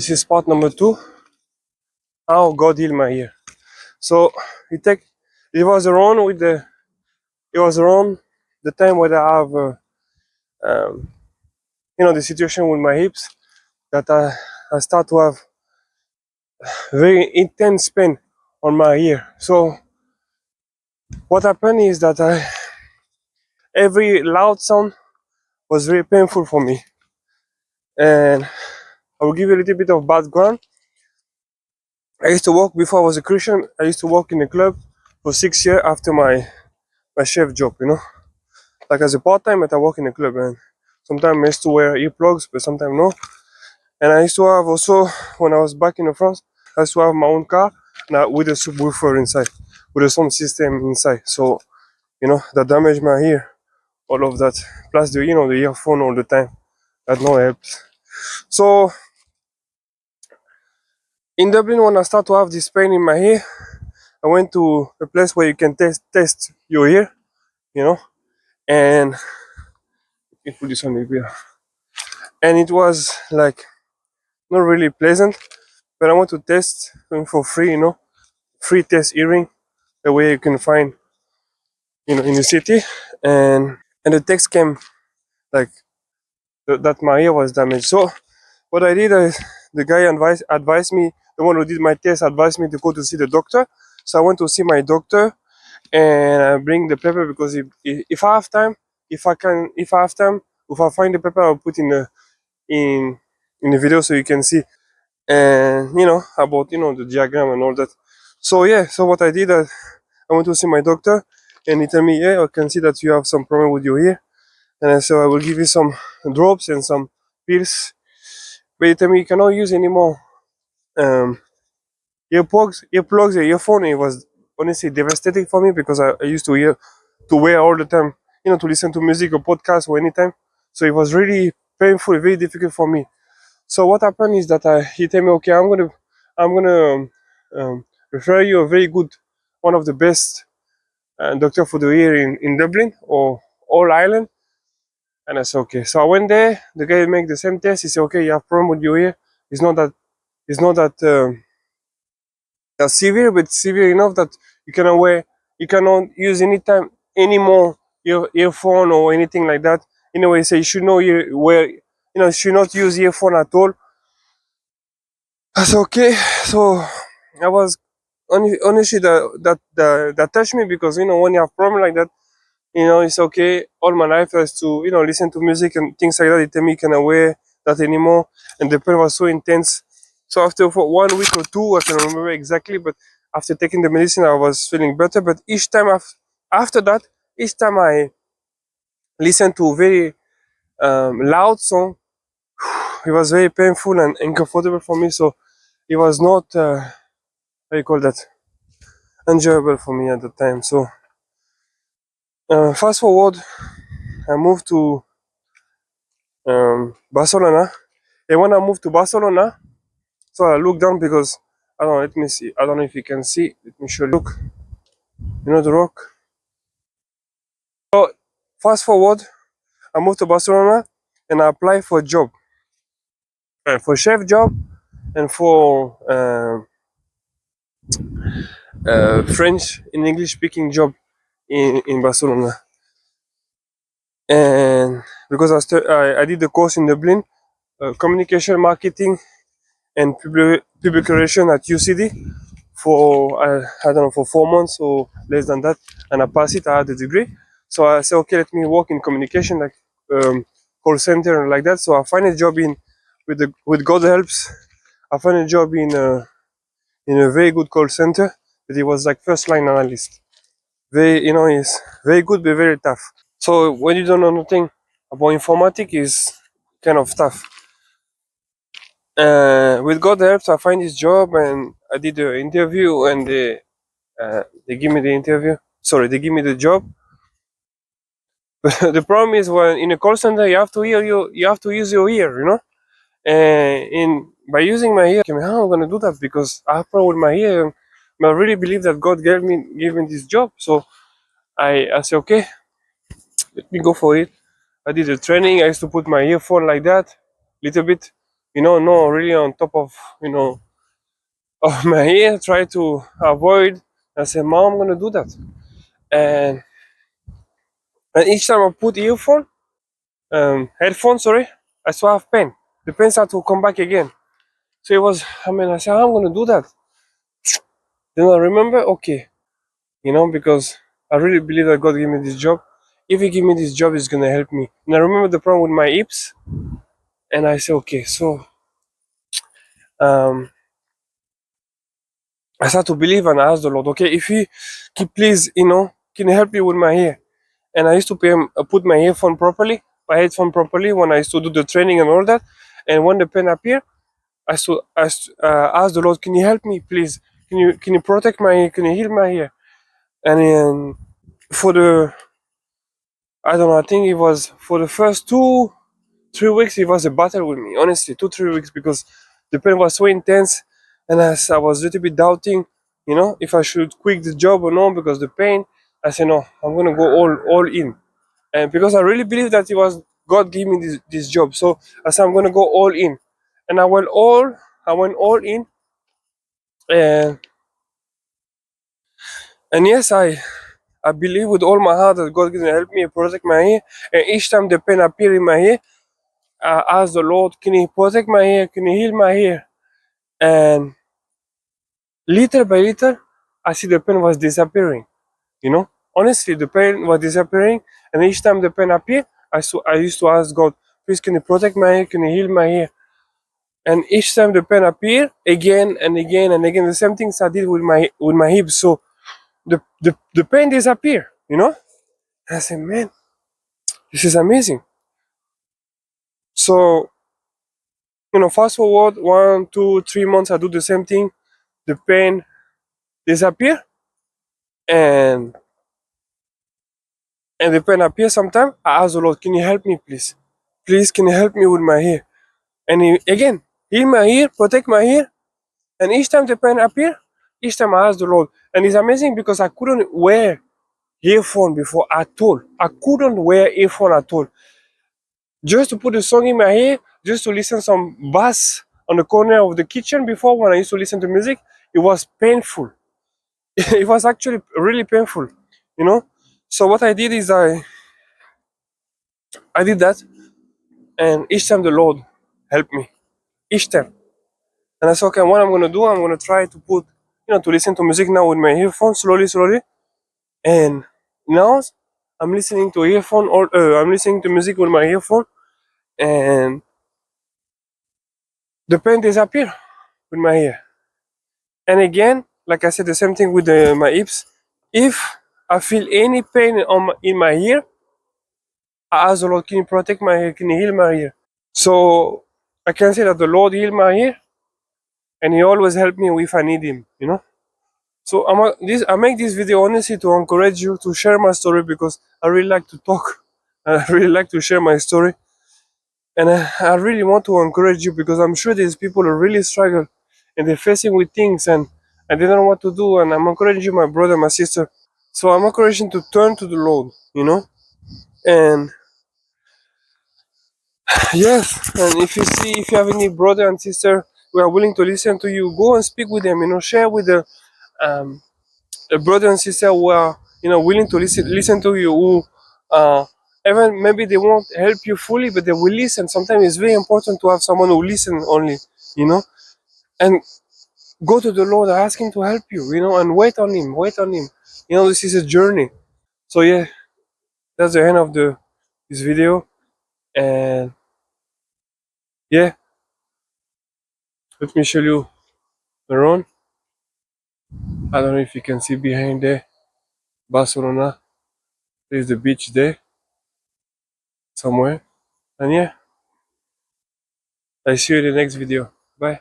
This is part number 2. How God healed my ear. So it was around the time when I have um, the situation with my hips that I start to have very intense pain on my ear. So what happened is that every loud sound was very painful for me. And I will give you a little bit of background. I used to work before I was a Christian. I used to work in a club for 6 years after my chef job. Like as a part time, but I work in a club, and sometimes I used to wear earplugs, but sometimes no. And I used to have also, when I was back in France, I used to have my own car with a subwoofer inside, with a sound system inside. So that damaged my ear, all of that. Plus the earphone all the time. That no helps. So in Dublin, when I start to have this pain in my ear, I went to a place where you can test your ear, you know, and it put this on the beer. And it was like not really pleasant, but I want to test for free, free test earring, the way you can find, in the city, and the text came like that my ear was damaged. So what I did is the guy advised me, the one who did my test advised me to go to see the doctor. So I went to see my doctor, and I bring the paper because if I have time, if I have time, if I find the paper, I'll put in in the video so you can see, and about the diagram and all that. So yeah, so what I did, I went to see my doctor, and he told me, yeah, I can see that you have some problem with your ear, and so I will give you some drops and some pills. But he told me you cannot use any more um, earplugs, or earphone. It was honestly devastating for me because I used to wear all the time, to listen to music or podcast or anytime. So it was really painful, very difficult for me. So what happened is that he told me, okay, I'm gonna refer you a very good, one of the best doctor for the ear in Dublin or all Ireland. And I said, okay. So I went there. The guy make the same test. He said, okay, you have problem with your ear. It's not that that's severe, but severe enough that you cannot use any more earphone or anything like that. In a way, say you should know you should not use earphone at all. I said, okay. So I was honestly that touched me because when you have problem like that, it's okay. All my life I used to listen to music and things like that. They tell me cannot wear that anymore, and the pain was so intense. So after for 1 week or two, I can remember exactly, but after taking the medicine, I was feeling better. But after that, each time I listened to very loud song, it was very painful and uncomfortable for me. So it was not how you call that, enjoyable for me at the time. So fast forward, I moved to Barcelona. And when I moved to Barcelona, so I looked down because I don't know, let me see. I don't know if you can see. Let me show you. Look, the rock. So fast forward, I moved to Barcelona and I applied for a job, for chef job and for French and English speaking job in Barcelona. And because I did the course in Dublin, communication marketing and public relation at UCD for I don't know, for 4 months or less than that, and I passed it. I had a degree, so I said, okay, let me work in communication, like call center and like that. So I find a job with God helps. I find a job in a very good call center, but it was like first line analyst. Very, it's very good but very tough. So when you don't know nothing about informatics, is kind of tough. With God helps, I find this job and I did the interview, and they give me the interview. Sorry, they give me the job. But the problem is when in a call center you have to use your ear. And in by using my ear, how I'm gonna do that because I have problem with my ear. And I really believe that God gave me this job. So I said, okay, let me go for it. I did the training. I used to put my earphone like that, little bit. you know, no, really on top of, you know, of my ear, try to avoid. I said, Mom, I'm gonna do that. And each time I put earphone, headphone, sorry, I still have pain. The pain started to come back again. So it was, I mean, I said, I'm gonna do that. Then I remember, okay, you know, because I really believe that God gave me this job. If He give me this job, it's gonna help me. And I remember the problem with my hips, and I said, okay, so um, I started to believe and I asked the Lord, okay, if He can please, you know, can you help me with my hair? And I used to put my earphone properly, my headphone properly when I used to do the training and all that. And when the pen appeared, asked the Lord, can you help me, please? Can you protect my hair? Can you heal my hair? And then for the I don't know, I think it was for the first 2-3 weeks it was a battle with me, honestly, 2-3 weeks because the pain was so intense, and as I was a little bit doubting, you know, if I should quit the job or not because the pain. I said no, I'm gonna go all in, and because I really believe that it was God gave me this job, so I said I'm gonna go all in, and I went all in, and yes, I believe with all my heart that God is gonna help me protect my hair, and each time the pain appear in my hair, I asked the Lord, can you protect my hair? Can you heal my hair? And little by little, I see the pain was disappearing. You know, honestly, the pain was disappearing, and each time the pain appeared, I used to ask God, please, can you protect my hair? Can you heal my hair? And each time the pain appeared, again and again and again, the same things I did with my hips. So the pain disappeared. You know, and I said, man, this is amazing. So you know, fast forward 1, 2, 3 months, I do the same thing. The pain disappear, and the pain appears sometime. I ask the Lord, can you help me, please? Please, can you help me with my hair? And again, heal my hair, protect my hair. And each time the pain appear, each time I ask the Lord. And it's amazing because I couldn't wear earphone before at all. I couldn't wear earphone at all. Just to put a song in my ear, just to listen some bass on the corner of the kitchen before when I used to listen to music, it was painful. It was actually really painful, you know. So what I did is I did that, and each time the Lord helped me, each time. And I said, okay, what I'm gonna do, I'm gonna try to put, you know, to listen to music now with my earphones slowly, slowly. And now I'm listening to earphone, or I'm listening to music with my earphone, and the pain disappear with my ear. And again, like I said, the same thing with my hips. If I feel any pain in my ear, I ask the Lord, can you protect my ear? Can you heal my ear? So I can say that the Lord healed my ear, and He always help me if I need Him, you know. So I make this video honestly to encourage you to share my story because I really like to talk. I really like to share my story, and I really want to encourage you because I'm sure there's people who really struggle and they're facing with things and they don't know what to do. And I'm encouraging you, my brother, my sister. So I'm encouraging to turn to the Lord, you know. And yes, and if you have any brother and sister who are willing to listen to you, go and speak with them. You know, share with um, a brother and sister who are, you know, willing to listen to you. Who even maybe they won't help you fully, but they will listen. Sometimes it's very important to have someone who listen only. You know, and go to the Lord, ask Him to help you. You know, and wait on Him. Wait on Him. You know, this is a journey. So yeah, that's the end of this video. And yeah, let me show you around. I don't know if you can see behind there, Barcelona. There's the beach there somewhere. And yeah, I see you in the next video. Bye.